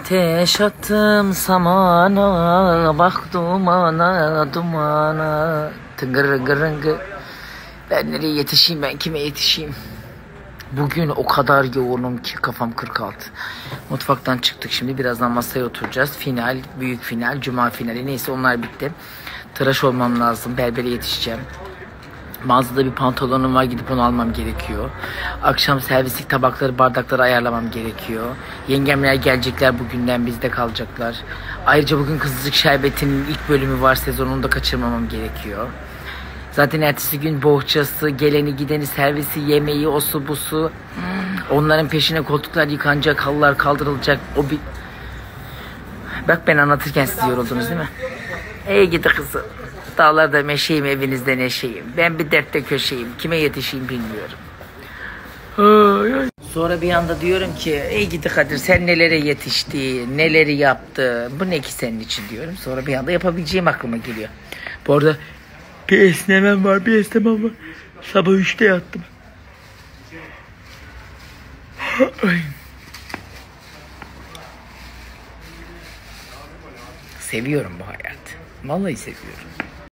Ateş attım samana, bak dumana dumana, tıngırı gırıngı. Ben nereye yetişeyim, ben kime yetişeyim? Bugün o kadar yoğunum ki kafam 46. Mutfaktan çıktık, şimdi birazdan masaya oturacağız. Final, büyük final, cuma finali, neyse onlar bitti. Tıraş olmam lazım, berbere yetişeceğim. Mağazada bir pantolonum var, gidip onu almam gerekiyor. Akşam servislik tabakları, bardakları ayarlamam gerekiyor. Yengemler gelecekler, bugünden bizde kalacaklar. Ayrıca bugün Kızılcık Şerbeti'nin ilk bölümü var, sezonunu da kaçırmamam gerekiyor. Zaten ertesi gün bohçası, geleni gideni, servisi, yemeği, osu busu. Onların peşine koltuklar yıkanacak, halılar kaldırılacak. Bak, ben anlatırken siz yoruldunuz değil mi? Ey gidi kızım. Dağlarda meşeyim, evinizde neşeyim. Ben bir dertte köşeyim. Kime yetişeyim bilmiyorum. Sonra bir anda diyorum ki, ey gidi Kadir, sen nelere yetişti, neleri yaptı. Bu ne ki senin için diyorum. Sonra bir anda yapabileceğim aklıma geliyor. Bu arada bir esnemem var. Sabah 3'te yattım. Seviyorum bu hayatı. Vallahi seviyorum.